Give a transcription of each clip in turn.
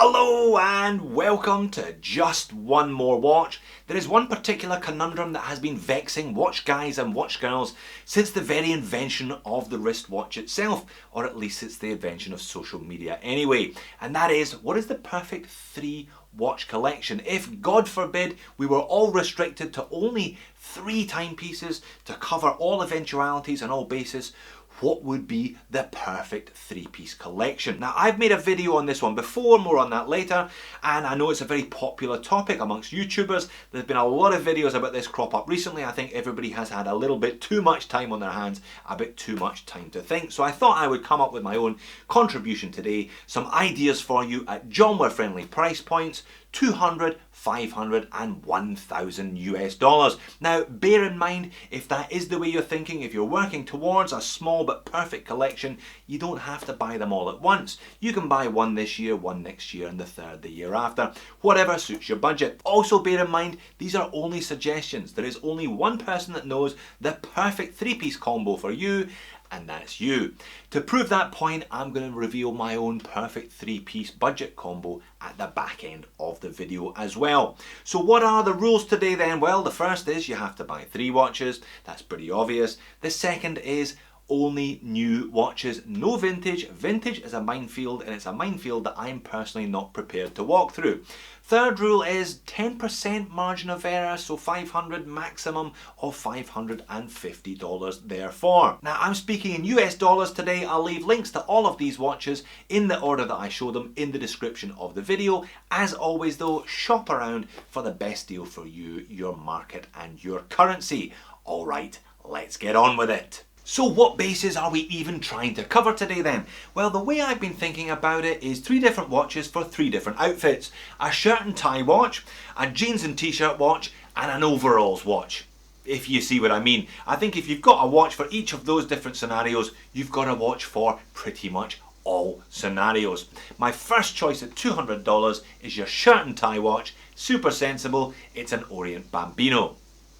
Hello and welcome to Just One More Watch. There is one particular conundrum that has been vexing watch guys and watch girls since the very invention of the wristwatch itself, or at least it's the invention of social media anyway, and that is, what is the perfect three watch collection if, God forbid, we were all restricted to only 3 timepieces to cover all eventualities and all bases? What would be the perfect 3-piece collection? Now, I've made a video on this one before, more on that later, and I know it's a very popular topic amongst YouTubers. There's been a lot of videos about this crop up recently. I think everybody has had a little bit too much time on their hands, a bit too much time to think. So I thought I would come up with my own contribution today, some ideas for you at genre-friendly price points, $200, $500 and $1,000 US. Now, bear in mind, if that is the way you're thinking, if you're working towards a small but perfect collection, you don't have to buy them all at once. You can buy one this year, one next year, and the third the year after. Whatever suits your budget. Also bear in mind, these are only suggestions. There is only one person that knows the perfect 3-piece combo for you, and that's you. To prove that point, I'm going to reveal my own perfect 3-piece budget combo at the back end of the video as well. So what are the rules today then? Well, the first is you have to buy 3 watches. That's pretty obvious. The second is only new watches, no vintage. Vintage is a minefield, and it's a minefield that I'm personally not prepared to walk through. Third rule is 10% margin of error, so $500, maximum of $550 therefore. Now, I'm speaking in US dollars today. I'll leave links to all of these watches in the order that I show them in the description of the video. As always though, shop around for the best deal for you, your market and your currency. All right, let's get on with it. So what bases are we even trying to cover today then? Well, the way I've been thinking about it is 3 different watches for 3 different outfits. A shirt and tie watch, a jeans and t-shirt watch, and an overalls watch. If you see what I mean. I think if you've got a watch for each of those different scenarios, you've got a watch for pretty much all scenarios. My first choice at $200 is your shirt and tie watch. Super sensible, it's an Orient Bambino.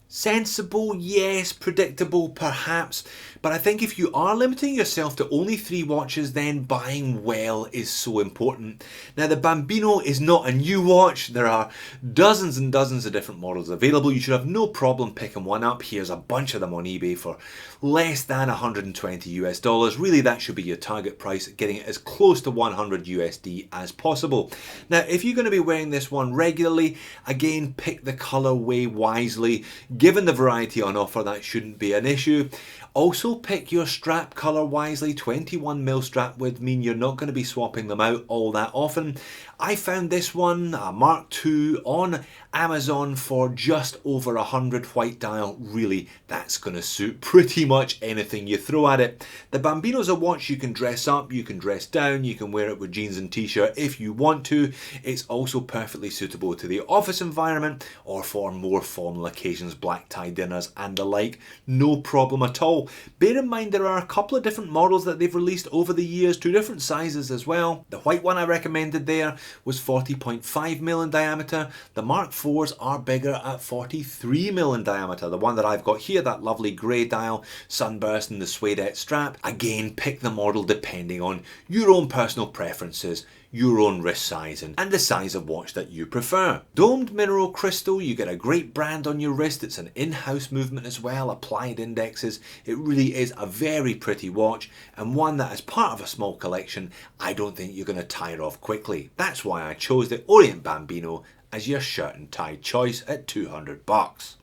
Sensible, yes. Predictable, perhaps. But I think if you are limiting yourself to only 3 watches, then buying well is so important. Now, the Bambino is not a new watch. There are dozens and dozens of different models available. You should have no problem picking one up. Here's a bunch of them on eBay for less than $120 US. Really, that should be your target price, getting it as close to 100 USD as possible. Now, if you're going to be wearing this one regularly, again, pick the colorway wisely. Given the variety on offer, that shouldn't be an issue. Also pick your strap colour wisely. 21mm strap width mean you're not going to be swapping them out all that often. I found this one, a Mark II, on Amazon for just over 100 white dial. Really, that's going to suit pretty much anything you throw at it. The Bambino's a watch you can dress up, you can dress down, you can wear it with jeans and t-shirt if you want to. It's also perfectly suitable to the office environment or for more formal occasions, black tie dinners and the like. No problem at all. Bear in mind there are a couple of different models that they've released over the years, 2 different sizes as well. The white one I recommended there was 40.5mm in diameter. The Mark IVs are bigger at 43mm in diameter. The one that I've got here, that lovely grey dial, sunburst and the suedette strap. Again, pick the model depending on your own personal preferences, your own wrist sizing, and the size of watch that you prefer. Domed mineral crystal, you get a great brand on your wrist. It's an in-house movement as well, applied indexes. It really is a very pretty watch, and one that as part of a small collection, I don't think you're going to tire of quickly. That's why I chose the Orient Bambino as your shirt and tie choice at $200.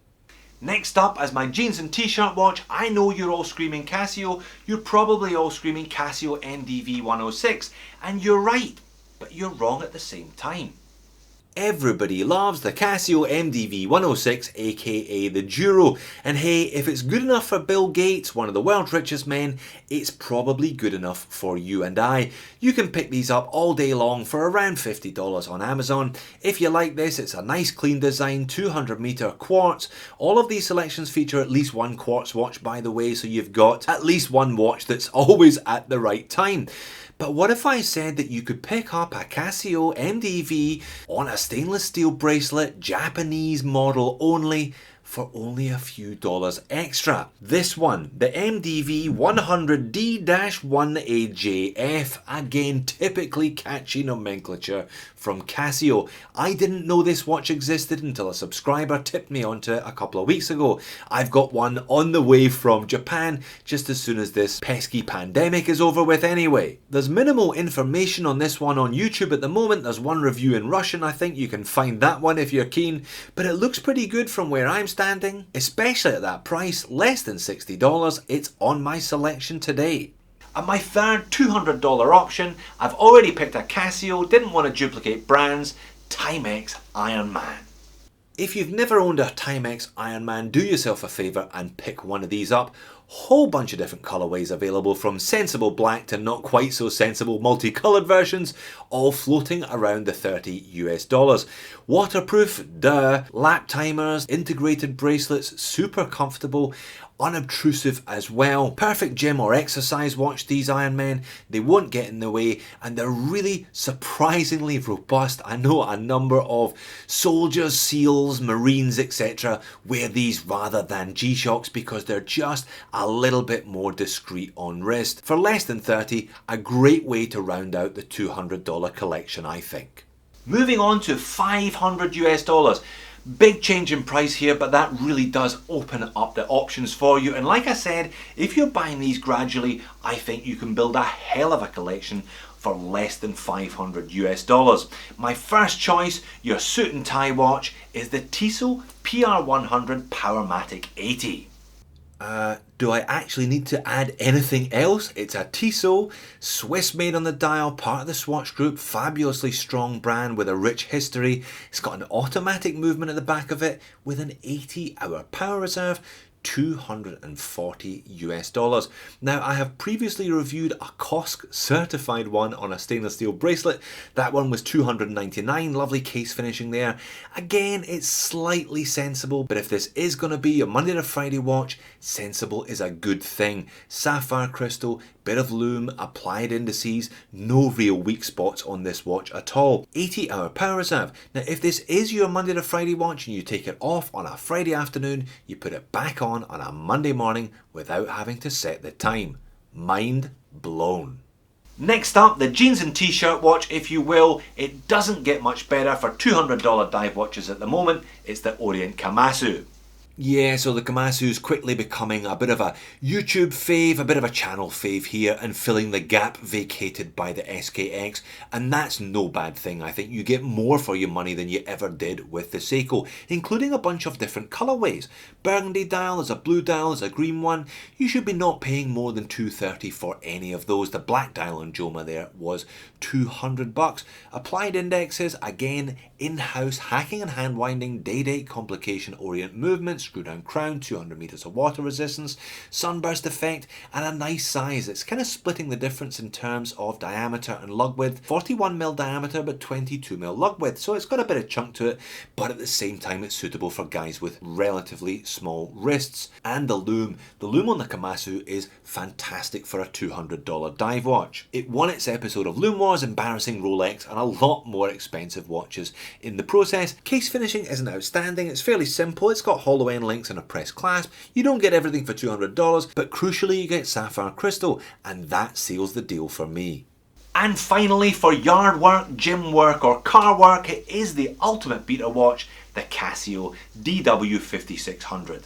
Next up, as my jeans and t-shirt watch, I know you're all screaming Casio. You're probably all screaming Casio MDV106, and you're right. But you're wrong at the same time. Everybody loves the Casio MDV106, aka the Duro, and hey, if it's good enough for Bill Gates, one of the world's richest men, it's probably good enough for you and I. You can pick these up all day long for around $50 on Amazon. If you like this, it's a nice clean design, 200-meter quartz. All of these selections feature at least one quartz watch, by the way, so you've got at least one watch that's always at the right time. But what if I said that you could pick up a Casio MDV on a stainless steel bracelet, Japanese model only, for only a few dollars extra. This one, the MDV100 D-1AJF, again typically catchy nomenclature from Casio. I didn't know this watch existed until a subscriber tipped me onto it a couple of weeks ago. I've got one on the way from Japan just as soon as this pesky pandemic is over with anyway. There's minimal information on this one on YouTube at the moment. There's one review in Russian, I think. You can find that one if you're keen, but it looks pretty good from where I'm standing, especially at that price, less than $60. It's on my selection today. And my third $200 option, I've already picked a Casio, didn't want to duplicate brands, Timex Ironman. If you've never owned a Timex Ironman, do yourself a favour and pick one of these up. Whole bunch of different colourways available, from sensible black to not quite so sensible multicoloured versions, all floating around the $30 US. Waterproof, duh, lap timers, integrated bracelets, super comfortable, unobtrusive as well. Perfect gym or exercise watch, these Ironmen. They won't get in the way, and they're really surprisingly robust. I know a number of soldiers, SEALs, Marines, etc. wear these rather than G-Shocks because they're just a little bit more discreet on wrist. For less than 30, a great way to round out the $200 collection, I think. Moving on to $500 US. Big change in price here, but that really does open up the options for you. And like I said, if you're buying these gradually, I think you can build a hell of a collection for less than $500 US. My first choice, your suit and tie watch, is the Tissot PR100 Powermatic 80. Do I actually need to add anything else? It's a Tissot, Swiss made on the dial, part of the Swatch Group, fabulously strong brand with a rich history. It's got an automatic movement at the back of it with an 80-hour power reserve, $240 US. Now, I have previously reviewed a COSC certified one on a stainless steel bracelet. That one was $299, lovely case finishing there. Again, it's slightly sensible, but if this is going to be your Monday to Friday watch, sensible is a good thing. Sapphire crystal, bit of lume, applied indices, no real weak spots on this watch at all. 80-hour power reserve. Now, if this is your Monday to Friday watch and you take it off on a Friday afternoon, you put it back on a Monday morning without having to set the time. Mind blown. Next up, the jeans and t-shirt watch, if you will. It doesn't get much better for $200 dive watches at the moment. It's the Orient Kamasu. Yeah, so the Komatsu's quickly becoming a bit of a YouTube fave, a bit of a channel fave here, and filling the gap vacated by the SKX, and that's no bad thing. I think you get more for your money than you ever did with the Seiko, including a bunch of different colourways. Burgundy dial, there's a blue dial, there's a green one. You should be not paying more than $230 for any of those. The black dial on Joma there was $200. Applied indexes, again, in-house hacking and hand winding, day-date complication Orient movement, screw down crown, 200 meters of water resistance, sunburst effect, and a nice size. It's kind of splitting the difference in terms of diameter and lug width. 41mm diameter but 22mm lug width, so it's got a bit of chunk to it, but at the same time it's suitable for guys with relatively small wrists. And the lume on the Komatsu is fantastic for a $200 dive watch. It won its episode of Lume Wars, embarrassing Rolex and a lot more expensive watches in the process. Case finishing isn't outstanding, it's fairly simple, it's got hollow end links and a pressed clasp. You don't get everything for $200, but crucially you get sapphire crystal, and that seals the deal for me. And finally, for yard work, gym work or car work, it is the ultimate beater watch, the Casio DW5600.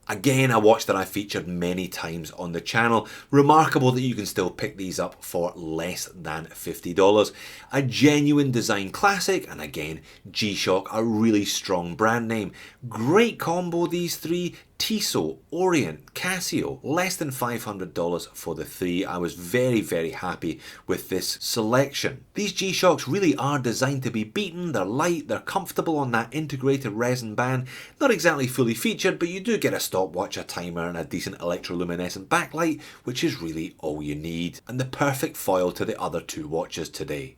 Again, a watch that I featured many times on the channel. Remarkable that you can still pick these up for less than $50. A genuine design classic, and again, G-Shock, a really strong brand name. Great combo, these three. Tissot, Orient, Casio, less than $500 for the three. I was very, very happy with this selection. These G-Shocks really are designed to be beaten. They're light, they're comfortable on that integrated resin band. Not exactly fully featured, but you do get a stopwatch, a timer, and a decent electroluminescent backlight, which is really all you need. And the perfect foil to the other two watches today.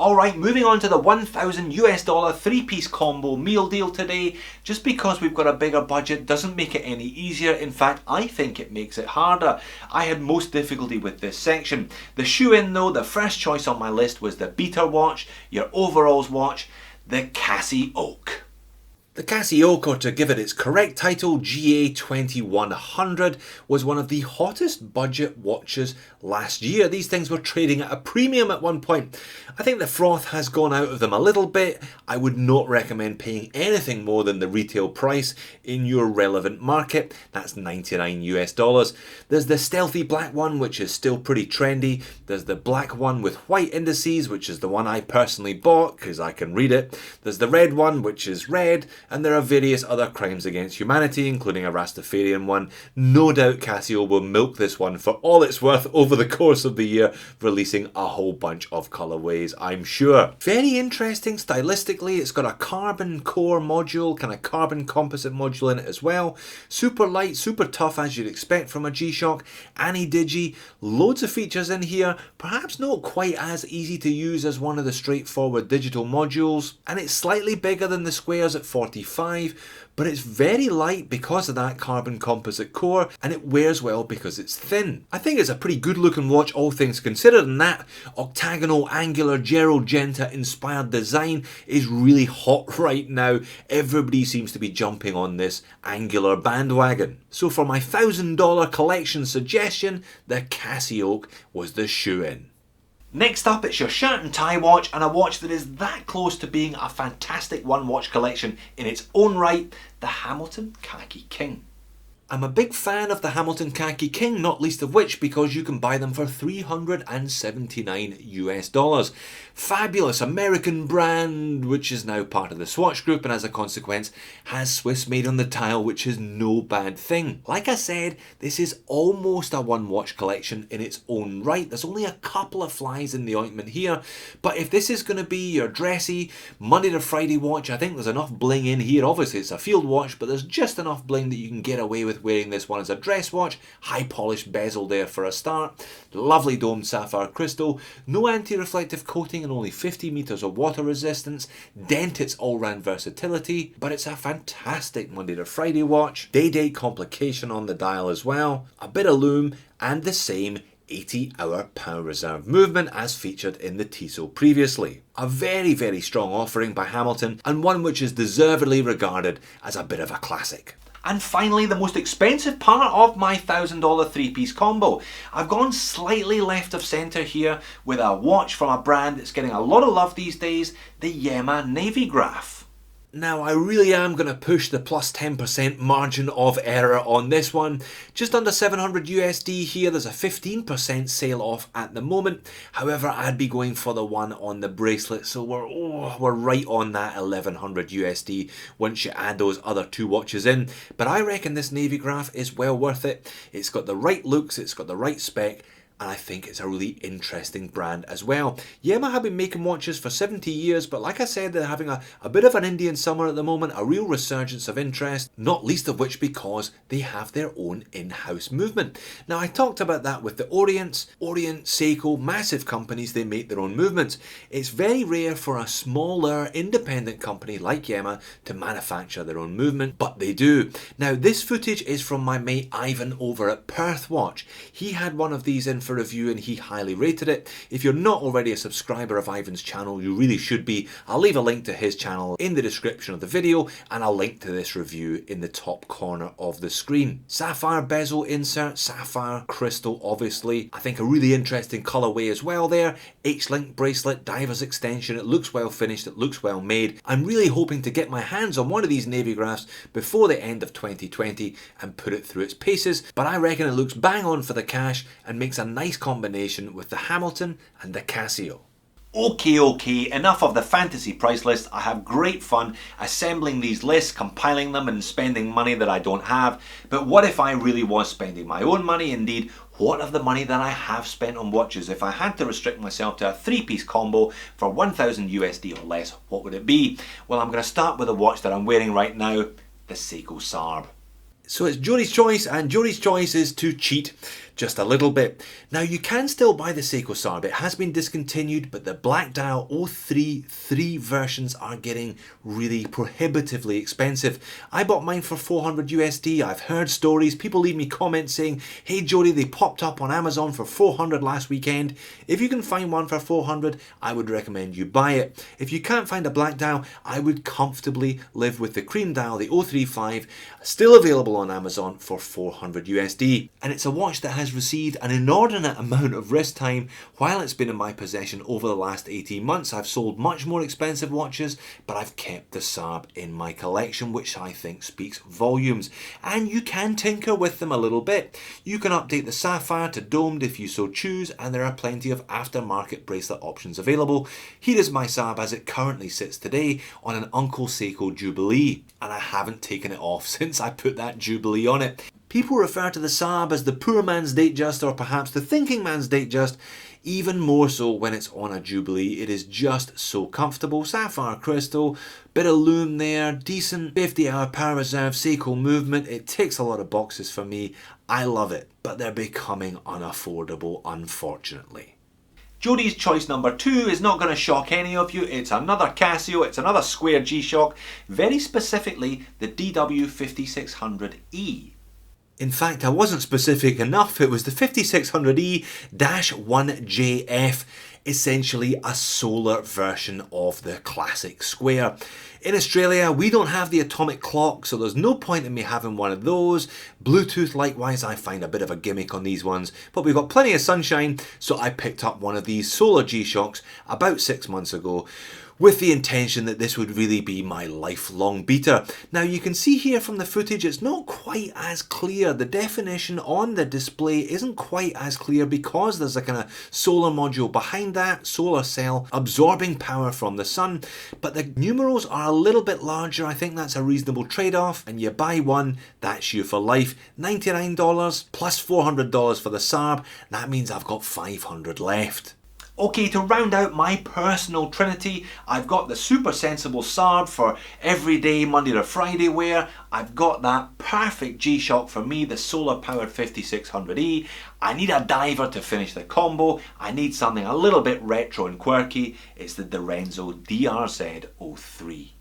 Alright, moving on to the $1,000 US 3-piece combo meal deal today. Just because we've got a bigger budget doesn't make it any easier. In fact, I think it makes it harder. I had most difficulty with this section. The shoe-in though, the first choice on my list was the beater watch, your overalls watch, the CasiOak. The CasiOak, or to give it its correct title, GA2100, was one of the hottest budget watches last year. These things were trading at a premium at one point. I think the froth has gone out of them a little bit. I would not recommend paying anything more than the retail price in your relevant market. That's $99 US. There's the stealthy black one, which is still pretty trendy. There's the black one with white indices, which is the one I personally bought because I can read it. There's the red one, which is red. And there are various other crimes against humanity, including a Rastafarian one. No doubt Casio will milk this one for all it's worth over the course of the year, releasing a whole bunch of colourways, I'm sure. Very interesting stylistically. It's got a carbon core module, kind of carbon composite module in it as well. Super light, super tough as you'd expect from a G-Shock. Ani-Digi, loads of features in here, perhaps not quite as easy to use as one of the straightforward digital modules. And it's slightly bigger than the squares at 45, but it's very light because of that carbon composite core, and it wears well because it's thin. I think it's a pretty good looking watch, all things considered, and that octagonal angular Gerald Genta inspired design is really hot right now. Everybody seems to be jumping on this angular bandwagon. So for my $1,000 collection suggestion, the CasiOak was the shoe-in. Next up, it's your shirt and tie watch, and a watch that is that close to being a fantastic one watch collection in its own right, the Hamilton Khaki King. I'm a big fan of the Hamilton Khaki King, not least of which because you can buy them for $379 US. Fabulous American brand, which is now part of the Swatch Group, and as a consequence has Swiss made on the dial, which is no bad thing. Like I said, this is almost a one watch collection in its own right. There's only a couple of flies in the ointment here, but if this is going to be your dressy Monday to Friday watch, I think there's enough bling in here. Obviously it's a field watch, but there's just enough bling that you can get away with wearing this one as a dress watch. High polished bezel there for a start, lovely domed sapphire crystal, no anti-reflective coating and only 50 meters of water resistance, dent its all-round versatility, but it's a fantastic Monday to Friday watch. Day-date complication on the dial as well, a bit of lume, and the same 80-hour power reserve movement as featured in the Tissot previously. A very, very strong offering by Hamilton, and one which is deservedly regarded as a bit of a classic. And finally, the most expensive part of my $1,000 three-piece combo. I've gone slightly left of centre here with a watch from a brand that's getting a lot of love these days, the Yema Navygraf. Now, I really am going to push the plus 10% margin of error on this one. Just under 700 USD here. There's a 15% sale off at the moment. However, I'd be going for the one on the bracelet. So we're right on that 1100 USD once you add those other two watches in. But I reckon this Navygraf is well worth it. It's got the right looks, it's got the right spec, and I think it's a really interesting brand as well. Yema have been making watches for 70 years, but like I said, they're having a bit of an Indian summer at the moment, a real resurgence of interest, not least of which because they have their own in-house movement. Now, I talked about that with the Orient, Seiko, massive companies, they make their own movements. It's very rare for a smaller independent company like Yema to manufacture their own movement, but they do. Now, this footage is from my mate Ivan over at Perth Watch. He had one of these in for review and he highly rated it. If you're not already a subscriber of Ivan's channel, you really should be. I'll leave a link to his channel in the description of the video, and I'll link to this review in the top corner of the screen. Sapphire bezel insert, sapphire crystal obviously. I think a really interesting colourway as well there. H-link bracelet, diver's extension. It looks well finished, it looks well made. I'm really hoping to get my hands on one of these Navygrafs before the end of 2020 and put it through its paces, but I reckon it looks bang on for the cash and makes a nice combination with the Hamilton and the Casio. Okay, enough of the fantasy price list. I have great fun assembling these lists, compiling them and spending money that I don't have. But what if I really was spending my own money? Indeed, what of the money that I have spent on watches? If I had to restrict myself to a three-piece combo for 1000 USD or less, what would it be? Well, I'm going to start with a watch that I'm wearing right now, the Seiko SARB. So it's Jody's Choice, and Jody's Choice is to cheat. just a little bit. Now you can still buy the Seiko SARB. It has been discontinued, but the black dial 033 versions are getting really prohibitively expensive. I bought mine for 400 USD. I've heard stories, people leave me comments saying, hey Jody, they popped up on Amazon for 400 last weekend. If you can find one for 400, I would recommend you buy it. If you can't find a black dial, I would comfortably live with the cream dial, the 035, still available on Amazon for 400 USD. And it's a watch that has received an inordinate amount of wrist time while it's been in my possession over the last 18 months. I've sold much more expensive watches, but I've kept the SARB in my collection, which I think speaks volumes. And you can tinker with them a little bit. You can update the sapphire to domed if you so choose, and there are plenty of aftermarket bracelet options available. Here is my SARB as it currently sits today on an Uncle Seiko Jubilee, and I haven't taken it off since I put that Jubilee on it. People refer to the SARB as the poor man's Datejust, or perhaps the thinking man's Datejust, even more so when it's on a Jubilee. It is just so comfortable. Sapphire crystal, bit of lume there, decent 50-hour power reserve Seiko movement. It ticks a lot of boxes for me. I love it, but they're becoming unaffordable, unfortunately. Jody's choice number 2 is not going to shock any of you. It's another Casio, it's another square G-Shock, very specifically the DW5600E. In fact, I wasn't specific enough. It was the 5600E-1JF, essentially a solar version of the classic square. In Australia, we don't have the atomic clock, so there's no point in me having one of those. Bluetooth, likewise, I find a bit of a gimmick on these ones, but we've got plenty of sunshine, so I picked up one of these solar G-Shocks about 6 months ago, with the intention that this would really be my lifelong beater. Now you can see here from the footage it's not quite as clear. The definition on the display isn't quite as clear because there's a kind of solar module behind that, solar cell absorbing power from the sun, but the numerals are a little bit larger. I think that's a reasonable trade-off, and you buy one, that's you for life. $99 plus $400 for the SARB, that means I've got 500 left. Okay, to round out my personal trinity, I've got the super sensible SARB for everyday Monday to Friday wear. I've got that perfect G-Shock for me, the solar powered 5600E. I need a diver to finish the combo. I need something a little bit retro and quirky. It's the Direnzo DRZ03.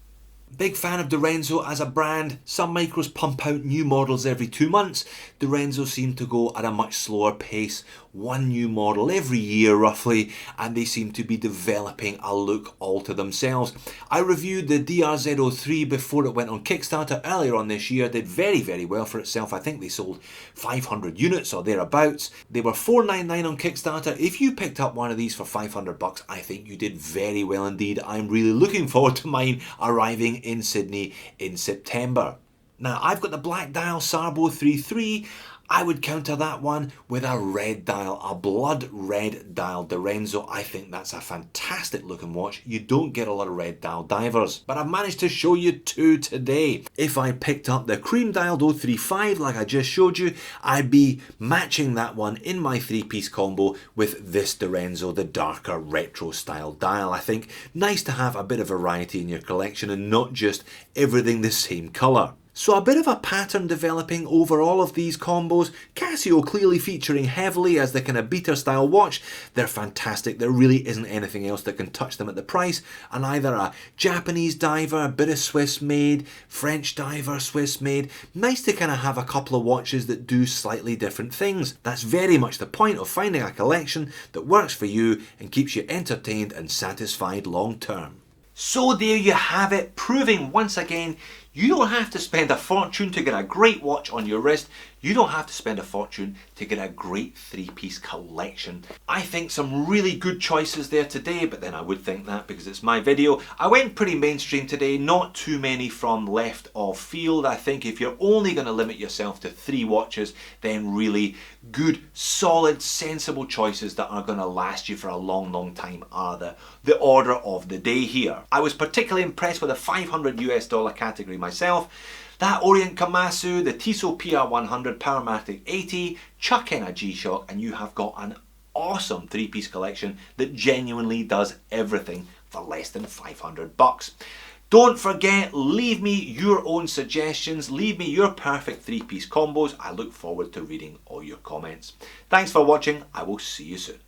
Big fan of Direnzo as a brand. Some micros pump out new models every 2 months. Direnzo seem to go at a much slower pace, one new model every year roughly, and they seem to be developing a look all to themselves. I reviewed the DRZ03 before it went on Kickstarter earlier on this year. Did very well for itself. I think they sold 500 units or thereabouts. They were $4.99 on Kickstarter. If you picked up one of these for 500 bucks, I think you did very well indeed. I'm really looking forward to mine arriving in Sydney in September. Now I've got the black dial SARB 033. I would counter that one with a red dial, a blood red dial Direnzo. I think that's a fantastic looking watch. You don't get a lot of red dial divers, but I've managed to show you 2 today. If I picked up the cream dialed 035 like I just showed you, I'd be matching that one in my 3-piece combo with this Direnzo, the darker retro style dial. I think nice to have a bit of variety in your collection and not just everything the same colour. So a bit of a pattern developing over all of these combos. Casio clearly featuring heavily as the kind of beater style watch. They're fantastic. There really isn't anything else that can touch them at the price. And either a Japanese diver, a bit of Swiss made, French diver, Swiss made. Nice to kind of have a couple of watches that do slightly different things. That's very much the point of finding a collection that works for you and keeps you entertained and satisfied long term. So there you have it, proving once again you don't have to spend a fortune to get a great watch on your wrist. You don't have to spend a fortune to get a great 3-piece collection. I think some really good choices there today, but then I would think that because it's my video. I went pretty mainstream today, not too many from left of field. I think if you're only going to limit yourself to 3 watches, then really good, solid, sensible choices that are going to last you for a long time are the order of the day here. I was particularly impressed with the $500 US category myself. That Orient Kamasu, the Tissot PR100, Powermatic 80, chuck in a G-Shock and you have got an awesome 3-piece collection that genuinely does everything for less than 500 bucks. Don't forget, leave me your own suggestions, leave me your perfect three-piece combos. I look forward to reading all your comments. Thanks for watching, I will see you soon.